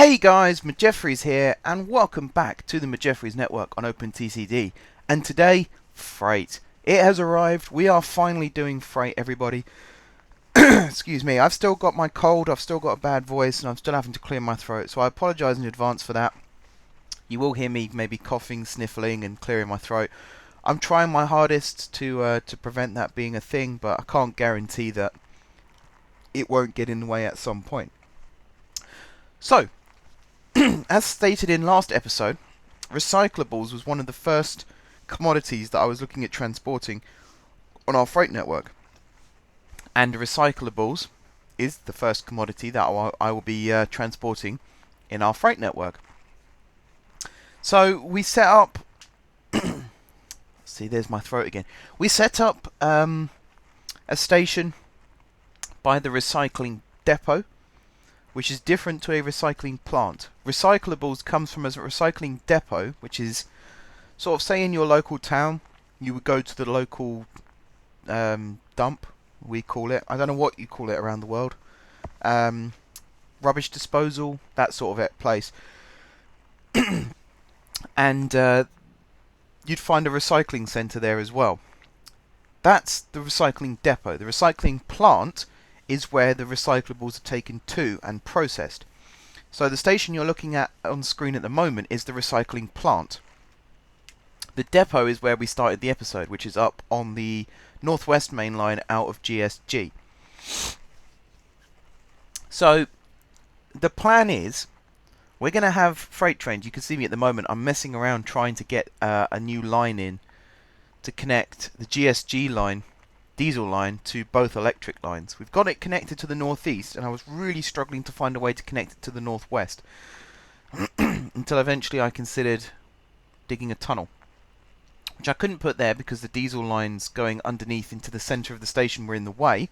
Hey guys, Jeffries here, and welcome back to the Jeffries network on OpenTTD. And today, freight. It has arrived. We are finally doing freight, everybody. Excuse me, I've still got my cold, I've still got a bad voice, and I'm still having to clear my throat, so I apologise in advance for that. You will hear me maybe coughing, sniffling, and clearing my throat. I'm trying my hardest to prevent that being a thing, but I can't guarantee that it won't get in the way at some point. So, as stated in last episode, recyclables was one of the first commodities that I was looking at transporting on our freight network. And recyclables is the first commodity that I will be transporting in our freight network. So we set up... see, there's my throat again. We set up a station by the recycling depot, which is different to a recycling plant. Recyclables comes from a recycling depot, which is sort of, say in your local town, you would go to the local dump, we call it. I don't know what you call it around the world. Rubbish disposal, that sort of place. And you'd find a recycling centre there as well. That's the recycling depot. The recycling plant is where the recyclables are taken to and processed. So the station you're looking at on screen at the moment is the recycling plant. The depot is where we started the episode, which is up on the northwest main line out of GSG. So the plan is we're going to have freight trains. You can see me at the moment. I'm messing around trying to get a new line in to connect the GSG line, diesel line, to both electric lines. We've got it connected to the northeast, and I was really struggling to find a way to connect it to the northwest until eventually I considered digging a tunnel, which I couldn't put there because the diesel lines going underneath into the centre of the station were in the way.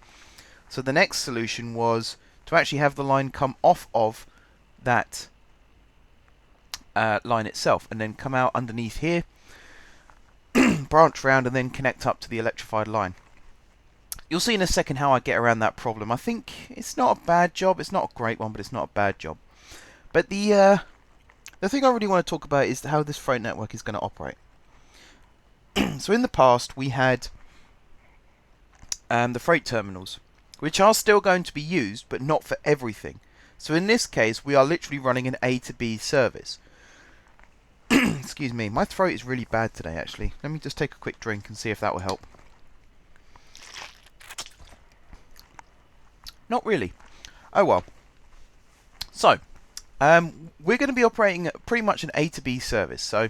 So the next solution was to actually have the line come off of that line itself and then come out underneath here, branch round, and then connect up to the electrified line. You'll see in a second how I get around that problem. I think it's not a bad job. It's not a great one, but it's not a bad job. But the thing I really want to talk about is how this freight network is going to operate. So in the past, we had the freight terminals, which are still going to be used, but not for everything. So in this case, we are literally running an A to B service. Excuse me, my throat is really bad today, actually. Let me just take a quick drink and see if that will help. Not really. Oh well. So, we're going to be operating pretty much an A to B service. So,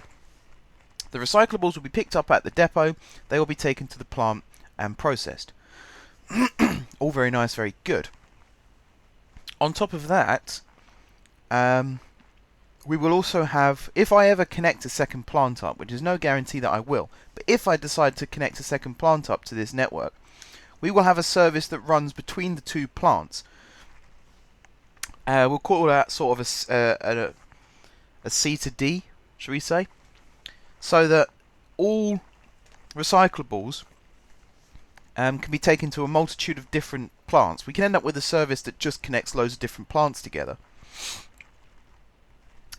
the recyclables will be picked up at the depot. They will be taken to the plant and processed. All very nice, very good. On top of that, we will also have, if I ever connect a second plant up, which is no guarantee that I will, but if I decide to connect a second plant up to this network, we will have a service that runs between the two plants. We'll call that sort of a C to D, shall we say? So that all recyclables can be taken to a multitude of different plants. We can end up with a service that just connects loads of different plants together.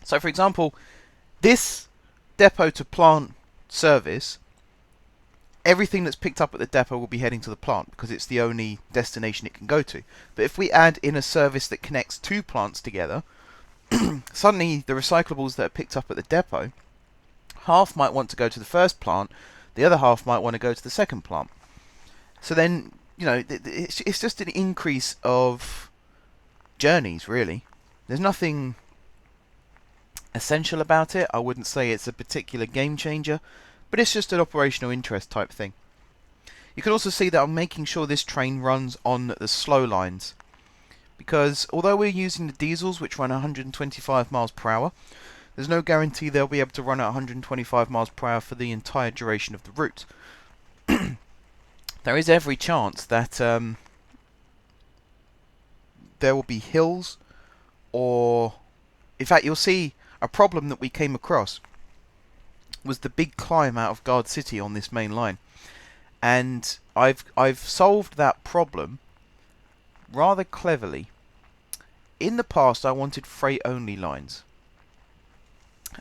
So for example, this depot to plant service, everything that's picked up at the depot will be heading to the plant because it's the only destination it can go to. But if we add in a service that connects two plants together, suddenly the recyclables that are picked up at the depot, half might want to go to the first plant, the other half might want to go to the second plant. So then, you know, it's just an increase of journeys, really. There's nothing essential about it. I wouldn't say it's a particular game changer, but it's just an operational interest type thing. You can also see that I'm making sure this train runs on the slow lines, because although we're using the diesels which run 125 miles per hour, there's no guarantee they'll be able to run at 125 miles per hour for the entire duration of the route. There is every chance that there will be hills, or in fact you'll see a problem that we came across was the big climb out of Guard City on this main line, and I've solved that problem rather cleverly in the past I wanted freight only lines,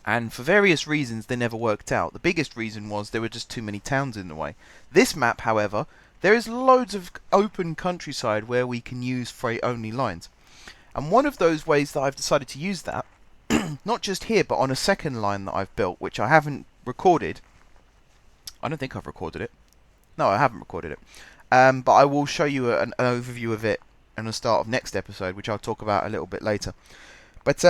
and for various reasons they never worked out. The biggest reason was there were just too many towns in the way. This map, however, there is loads of open countryside where we can use freight only lines. And one of those ways that I've decided to use that, not just here but on a second line that I've built, which I haven't recorded. I don't think I've recorded it. No, I haven't recorded it. But I will show you an overview of it in the start of next episode, which I'll talk about a little bit later. But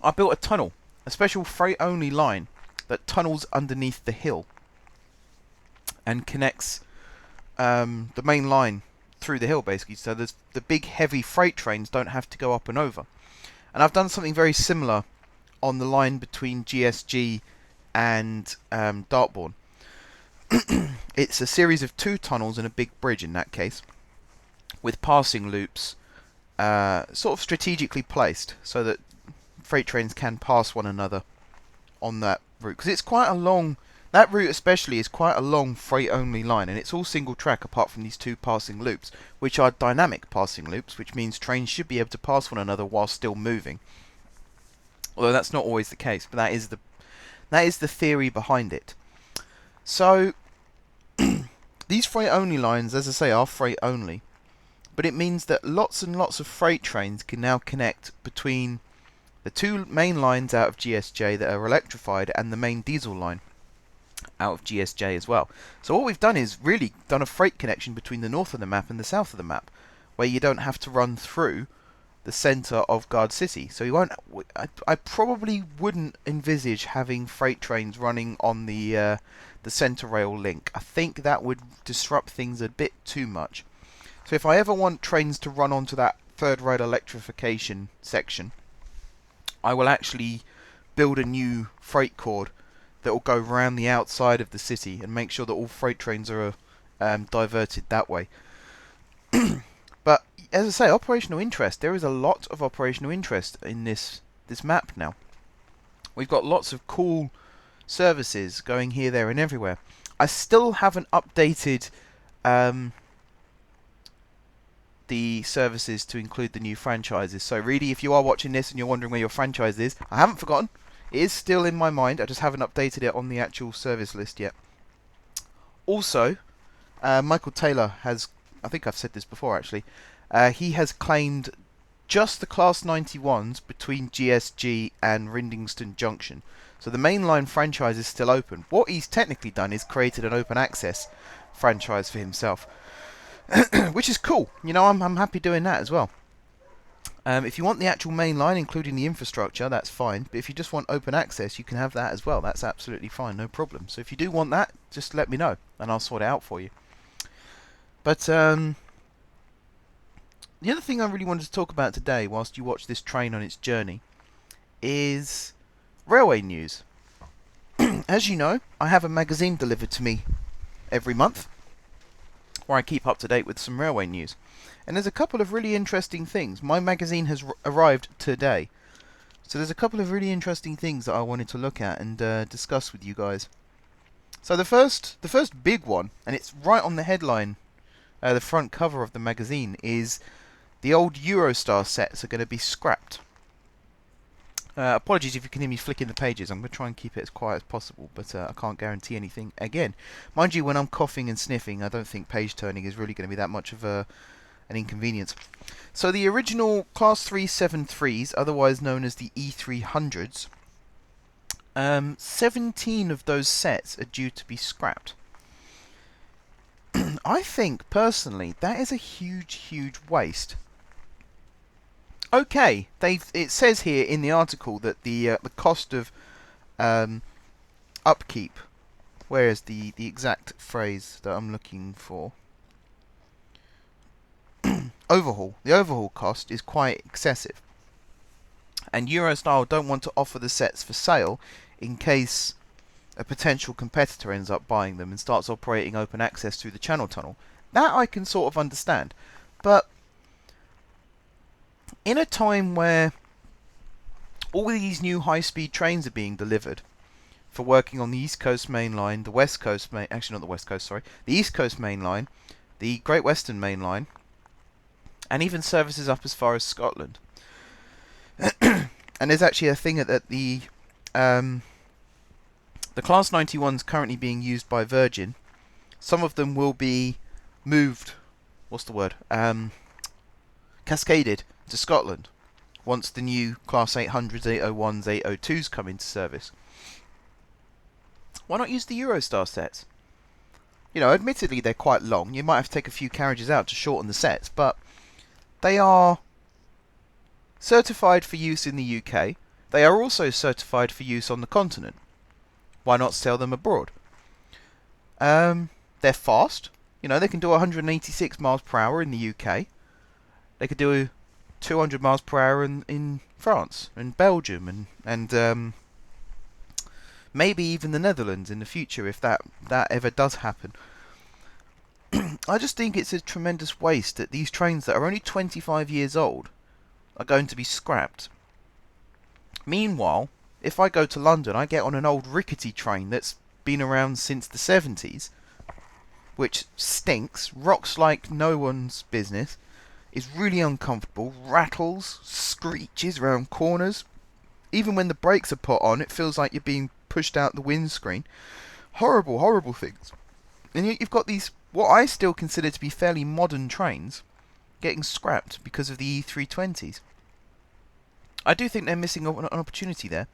I built a tunnel, a special freight-only line that tunnels underneath the hill and connects the main line through the hill, basically, so the big heavy freight trains don't have to go up and over. And I've done something very similar on the line between GSG and Dartbourne. It's a series of 2 tunnels and a big bridge in that case, with passing loops sort of strategically placed so that freight trains can pass one another on that route, because it's quite a long, that route especially is quite a long freight only line, and it's all single track apart from these 2 passing loops, which are dynamic passing loops, which means trains should be able to pass one another while still moving. Although that's not always the case, but that is the theory behind it. So these freight only lines, as I say, are freight only, but it means that lots and lots of freight trains can now connect between the 2 main lines out of GSJ that are electrified and the main diesel line out of GSJ as well. So what we've done is really done a freight connection between the north of the map and the south of the map, where you don't have to run through the centre of Guard City. So you won't. I probably wouldn't envisage having freight trains running on the centre rail link. I think that would disrupt things a bit too much. So if I ever want trains to run onto that third rail electrification section, I will actually build a new freight cord that will go around the outside of the city and make sure that all freight trains are diverted that way. But as I say, operational interest. There is a lot of operational interest in this map now. We've got lots of cool services going here, there, and everywhere. I still haven't updated the services to include the new franchises. So really, if you are watching this and you're wondering where your franchise is, I haven't forgotten. It is still in my mind. I just haven't updated it on the actual service list yet. Also, Michael Taylor has, I think I've said this before actually, he has claimed just the Class 91s between GSG and Rindingstone Junction. So the mainline franchise is still open. What he's technically done is created an open access franchise for himself, which is cool. You know, I'm happy doing that as well. If you want the actual main line, including the infrastructure, that's fine. But if you just want open access, you can have that as well. That's absolutely fine, no problem. So if you do want that, just let me know, and I'll sort it out for you. But the other thing I really wanted to talk about today, whilst you watch this train on its journey, is railway news. As you know, I have a magazine delivered to me every month, where I keep up to date with some railway news. And there's a couple of really interesting things. My magazine has arrived today. So there's a couple of really interesting things that I wanted to look at and discuss with you guys. So the first big one, and it's right on the headline, the front cover of the magazine, is the old Eurostar sets are going to be scrapped. Apologies if you can hear me flicking the pages. I'm going to try and keep it as quiet as possible, but I can't guarantee anything. Again, mind you, when I'm coughing and sniffing, I don't think page turning is really going to be that much of an inconvenience. So the original Class 373s, otherwise known as the E300s, 17 of those sets are due to be scrapped. I think, personally, that is a huge, huge waste. Okay, it says here in the article that the cost of upkeep, where is the exact phrase that I'm looking for? Overhaul. The overhaul cost is quite excessive. And Eurostar don't want to offer the sets for sale in case a potential competitor ends up buying them and starts operating open access through the Channel Tunnel. That I can sort of understand. But in a time where all these new high-speed trains are being delivered for working on the East Coast Main Line, the West Coast Main... Actually, not the West Coast, sorry. The East Coast Main Line, the Great Western Main Line, and even services up as far as Scotland. And there's actually a thing that the Class 91s currently being used by Virgin. Some of them will be moved, what's the word, cascaded to Scotland once the new Class 800s, 801s, 802s come into service. Why not use the Eurostar sets? You know, admittedly they're quite long. You might have to take a few carriages out to shorten the sets, but they are certified for use in the UK. They are also certified for use on the continent. Why not sell them abroad? They're fast. You know, they can do 186 miles per hour in the UK. They could do 200 miles per hour in France and Belgium and maybe even the Netherlands in the future if that ever does happen. I just think it's a tremendous waste that these trains that are only 25 years old are going to be scrapped. Meanwhile, if I go to London, I get on an old rickety train that's been around since the 70s, which stinks, rocks like no one's business, is really uncomfortable, rattles, screeches around corners. Even when the brakes are put on, it feels like you're being pushed out the windscreen. Horrible, horrible things. And yet you've got these, what I still consider to be fairly modern trains, getting scrapped because of the E320s. I do think they're missing an opportunity there.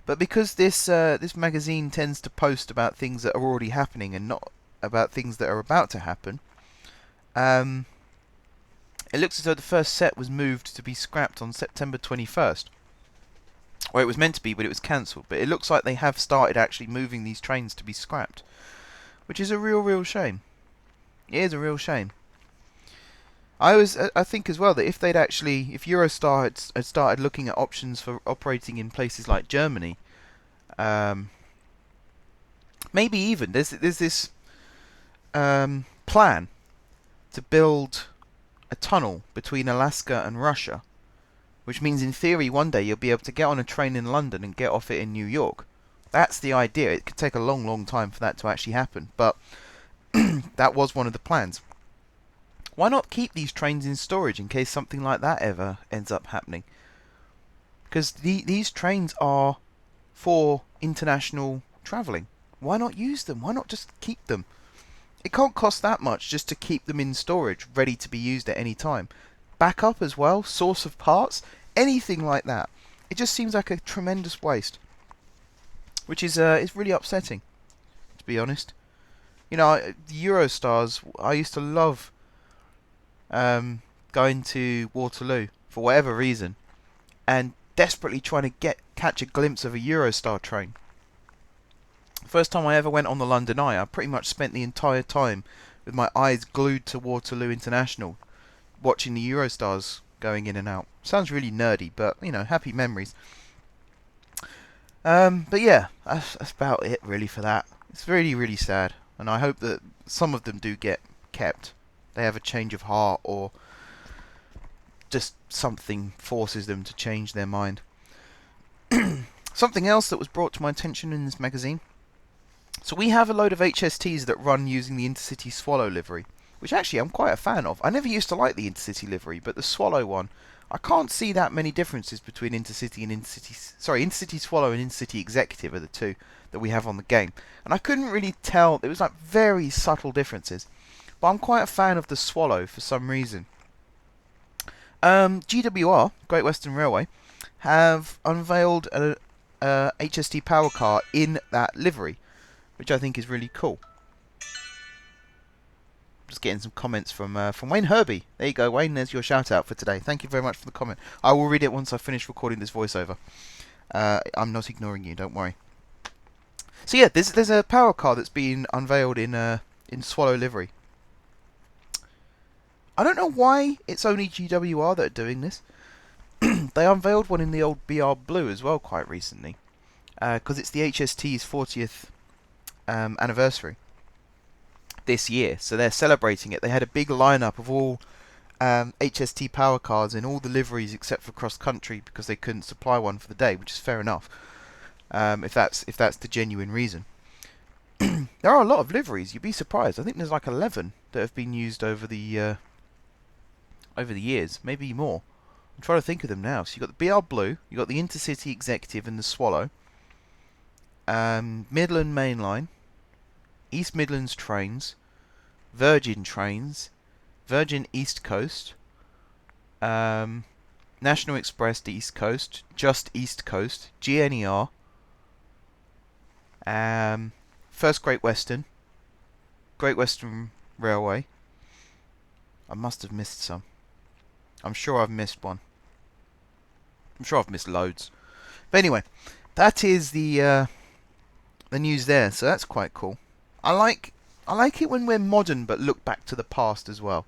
But because this magazine tends to post about things that are already happening and not about things that are about to happen, it looks as though the first set was moved to be scrapped on September 21st. Or it was meant to be, but it was cancelled. But it looks like they have started actually moving these trains to be scrapped, which is a real shame. It is a real shame. I think as well that if Eurostar had started looking at options for operating in places like Germany, maybe even there's this plan to build a tunnel between Alaska and Russia, which means in theory one day you'll be able to get on a train in London and get off it in New York. That's the idea. It could take a long time for that to actually happen, but that was one of the plans. Why not keep these trains in storage in case something like that ever ends up happening? Because these trains are for international travelling. Why not use them? Why not just keep them? It can't cost that much just to keep them in storage, ready to be used at any time. Backup as well, source of parts, anything like that. It just seems like a tremendous waste, which is really upsetting, to be honest. You know, the Eurostars, I used to love going to Waterloo for whatever reason, and desperately trying to catch a glimpse of a Eurostar train. First time I ever went on the London Eye, I pretty much spent the entire time with my eyes glued to Waterloo International, watching the Eurostars going in and out. Sounds really nerdy, but you know, happy memories. But yeah, that's about it really for that. It's really sad, and I hope that some of them do get kept. They have a change of heart, or just something forces them to change their mind. Something else that was brought to my attention in this magazine. So we have a load of HSTs that run using the Intercity Swallow livery, which actually I'm quite a fan of. I never used to like the Intercity livery, but the Swallow one, I can't see that many differences between Intercity and Intercity Swallow and Intercity Executive are the two that we have on the game. And I couldn't really tell, there was like very subtle differences. But I'm quite a fan of the Swallow for some reason. GWR, Great Western Railway, have unveiled a HST power car in that livery, which I think is really cool. Just getting some comments from Wayne Herbie. There you go, Wayne. There's your shout out for today. Thank you very much for the comment. I will read it once I finish recording this voiceover. I'm not ignoring you. Don't worry. So yeah, there's a power car that's been unveiled in Swallow livery. I don't know why it's only GWR that are doing this. They unveiled one in the old BR Blue as well quite recently, because it's the HST's 40th anniversary this year, so they're celebrating it. They had a big lineup of all HST power cars in all the liveries except for cross country because they couldn't supply one for the day, which is fair enough. If that's the genuine reason. There are a lot of liveries. You'd be surprised. I think there's like 11 that have been used over the over the years, maybe more. I'm trying to think of them now. So you've got the BR Blue, you've got the Intercity Executive and the Swallow, Midland Main Line, East Midlands Trains, Virgin Trains, Virgin East Coast, National Express East Coast, Just East Coast, GNER, First Great Western Railway. I must have missed some. I'm sure I've missed one. I'm sure I've missed loads. But anyway, that is the news there. So that's quite cool. I like it when we're modern but look back to the past as well.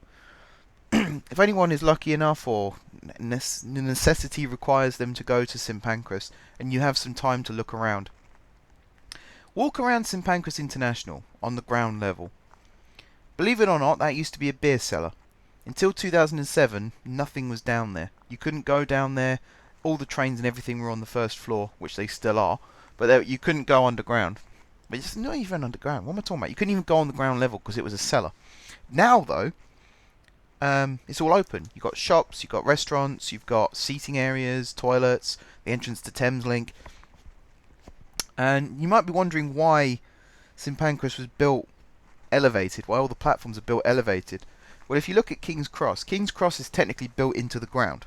If anyone is lucky enough, or necessity requires them to go to St Pancras, and you have some time to look around, walk around St Pancras International on the ground level. Believe it or not, that used to be a beer cellar. Until 2007, nothing was down there. You couldn't go down there. All the trains and everything were on the first floor, which they still are, but you couldn't go underground. But it's not even underground. What am I talking about? You couldn't even go on the ground level because it was a cellar. Now, though, it's all open. You've got shops, you've got restaurants, you've got seating areas, toilets, the entrance to Thameslink. And you might be wondering why St Pancras was built elevated, why all the platforms are built elevated. Well, if you look at King's Cross is technically built into the ground.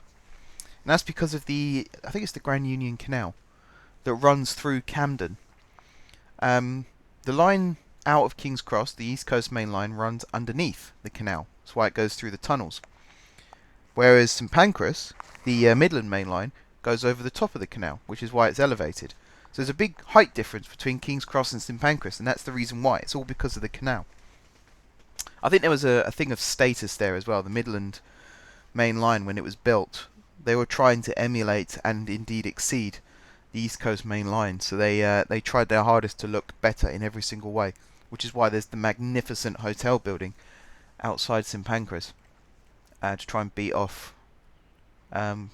And that's because of I think it's the Grand Union Canal that runs through Camden. The line out of King's Cross, the East Coast Main Line, runs underneath the canal. That's why it goes through the tunnels. Whereas St Pancras, the Midland Main Line, goes over the top of the canal, which is why it's elevated. So there's a big height difference between King's Cross and St Pancras, and that's the reason why. It's all because of the canal. I think there was a thing of status there as well. The Midland Main Line, when it was built, they were trying to emulate and indeed exceed the East Coast Main Line. So they tried their hardest to look better in every single way, which is why there's the magnificent hotel building outside St Pancras to try and beat off the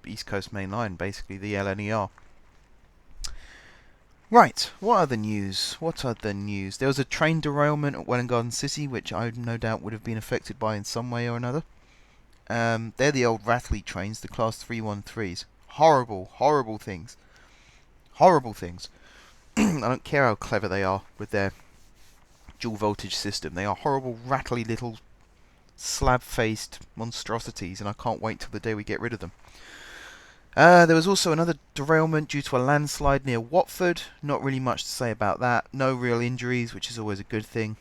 East Coast Main Line, basically the LNER. Right, what other news? There was a train derailment at Welwyn Garden City, which I no doubt would have been affected by in some way or another. They're the old Ratley trains, the Class 313s. Horrible, horrible things. Horrible things. I don't care how clever they are with their dual voltage system. They are horrible, rattly little slab-faced monstrosities, and I can't wait till the day we get rid of them. There was also another derailment due to a landslide near Watford. Not really much to say about that. No real injuries, which is always a good thing.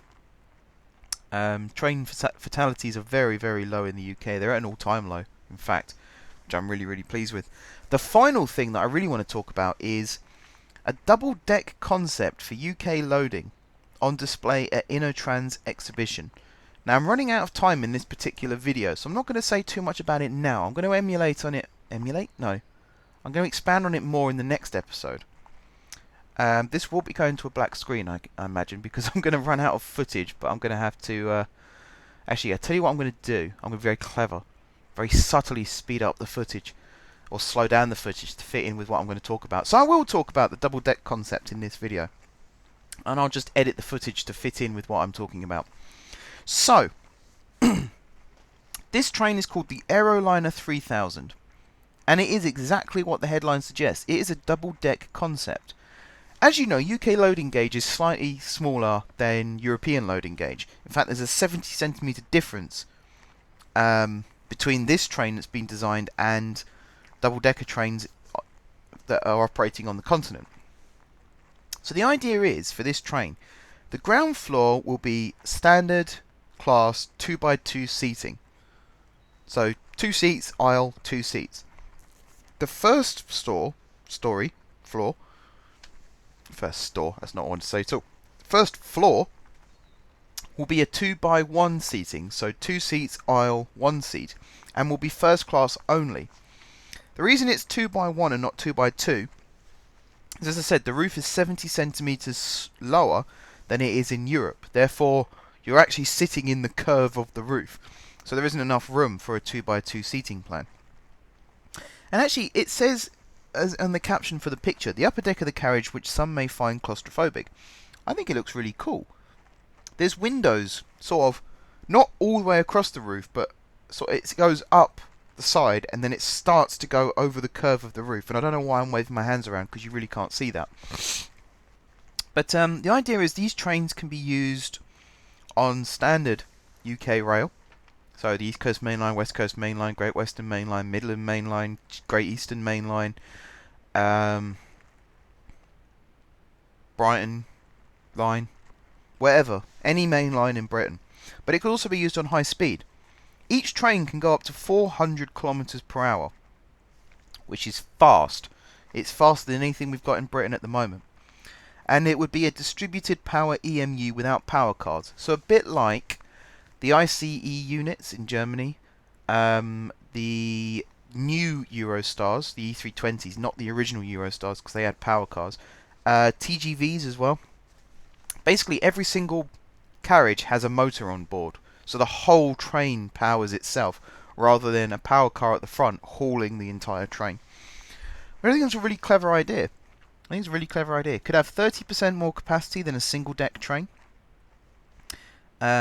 Train fatalities are very, very low in the UK. They're at an all-time low, in fact, which I'm really, really pleased with. The final thing that I really want to talk about is a double-deck concept for UK loading on display at InnoTrans exhibition. Now, I'm running out of time in this particular video, so I'm not going to say too much about it now. I'm going to emulate on it. Emulate? No. I'm going to expand on it more in the next episode. This will be going to a black screen, I imagine, because I'm going to run out of footage, but I'm going to have to... Actually, I'll tell you what I'm going to do. I'm going to be very clever. Very subtly speed up the footage, or slow down the footage to fit in with what I'm going to talk about. So I will talk about the double-deck concept in this video. And I'll just edit the footage to fit in with what I'm talking about. So, this train is called the Airliner 3000. And it is exactly what the headline suggests. It is a double-deck concept. As you know, UK loading gauge is slightly smaller than European loading gauge. In fact, there's a 70cm difference between this train that's been designed and double-decker trains that are operating on the continent. So the idea is, for this train, the ground floor will be standard class 2x2 seating. So 2 seats, aisle, 2 seats. The first floor, that's not what I want to say at all. First floor will be a 2x1 seating, so 2 seats, aisle, 1 seat, and will be first class only. The reason it's 2x1 and not 2x2 is, as I said, the roof is 70cm lower than it is in Europe. Therefore, you're actually sitting in the curve of the roof. So there isn't enough room for a 2x2 seating plan. And actually, it says, as on the caption for the picture, the upper deck of the carriage which some may find claustrophobic. I think it looks really cool. There's windows, sort of, not all the way across the roof, but so it goes up the side and then it starts to go over the curve of the roof. And I don't know why I'm waving my hands around, because you really can't see that. But the idea is these trains can be used on standard UK rail. So the East Coast Main Line, West Coast Main Line, Great Western Main Line, Midland Main Line, Great Eastern Main Line, Brighton Line, wherever, any main line in Britain. But it could also be used on high speed. Each train can go up to 400 kilometers per hour, which is fast. It's faster than anything we've got in Britain at the moment. And it would be a distributed power EMU without power cards. So a bit like the ICE units in Germany, the new Eurostars, the E320s, not the original Eurostars because they had power cars, TGVs as well. Basically every single carriage has a motor on board, so the whole train powers itself rather than a power car at the front hauling the entire train. I think it's a really clever idea. I think it's a really clever idea. Could have 30% more capacity than a single deck train,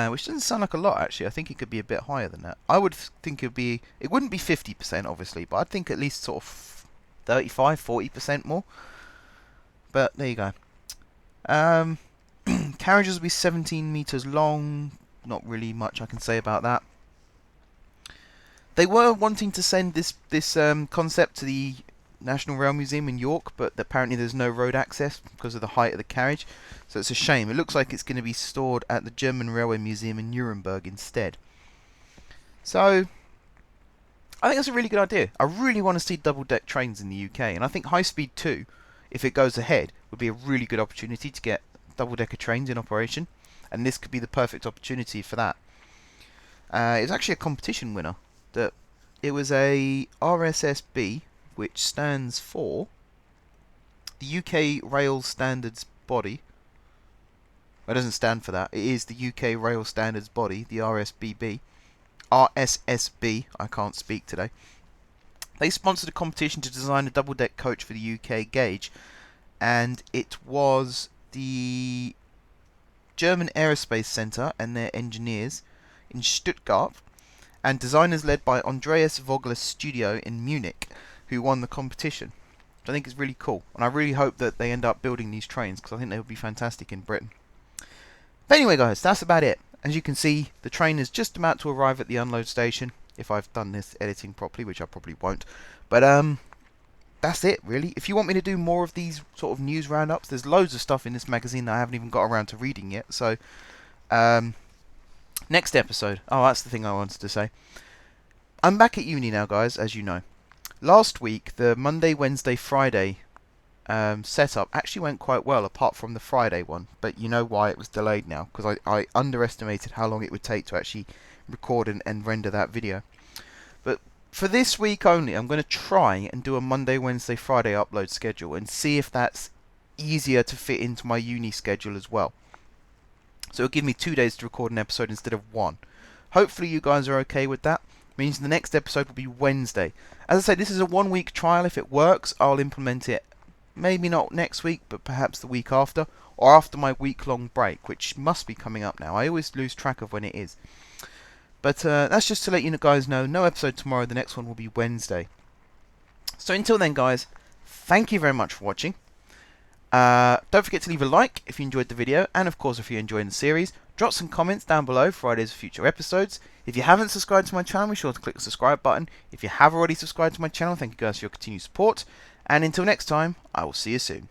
which doesn't sound like a lot actually. I think it could be a bit higher than that. I would think it wouldn't be 50% obviously, but I'd think at least sort of 35-40% more. But there you go. Carriages will be 17 meters long. Not really much I can say about that. They were wanting to send this concept to the National Rail Museum in York, but apparently there's no road access because of the height of the carriage, so it's a shame. It looks like it's going to be stored at the German Railway Museum in Nuremberg instead. So I think that's a really good idea. I really want to see double-deck trains in the UK, and I think High Speed 2, if it goes ahead, would be a really good opportunity to get double-decker trains in operation, and this could be the perfect opportunity for that. It's actually a competition winner. It was a RSSB, which stands for the UK Rail Standards Body. It doesn't stand for that. It is the UK Rail Standards Body, the RSBB. RSSB, I can't speak today. They sponsored a competition to design a double-deck coach for the UK gauge, and it was the German Aerospace Centre and their engineers in Stuttgart, and designers led by Andreas Vogler's studio in Munich, who won the competition. I think it's really cool, and I really hope that they end up building these trains, because I think they would be fantastic in Britain. But anyway guys, that's about it. As you can see, the train is just about to arrive at the unload station, if I've done this editing properly, which I probably won't. But that's it really. If you want me to do more of these sort of news roundups, there's loads of stuff in this magazine that I haven't even got around to reading yet. So next episode, that's the thing I wanted to say. I'm back at uni now guys, as you know. Last week, the Monday, Wednesday, Friday setup actually went quite well, apart from the Friday one. But you know why it was delayed now, because I underestimated how long it would take to actually record and render that video. But for this week only, I'm going to try and do a Monday, Wednesday, Friday upload schedule and see if that's easier to fit into my uni schedule as well. So it'll give me 2 days to record an episode instead of one. Hopefully you guys are okay with that. Means the next episode will be Wednesday. As I say, this is a 1 week trial. If it works, I'll implement it maybe not next week, but perhaps the week after, or after my week-long break, which must be coming up now. I always lose track of when it is. But that's just to let you guys know, no episode tomorrow. The next one will be Wednesday. So until then, guys, thank you very much for watching. Don't forget to leave a like if you enjoyed the video, and of course if you're enjoying the series, drop some comments down below for ideas for future episodes. If you haven't subscribed to my channel, be sure to click the subscribe button. If you have already subscribed to my channel, thank you guys for your continued support. And until next time, I will see you soon.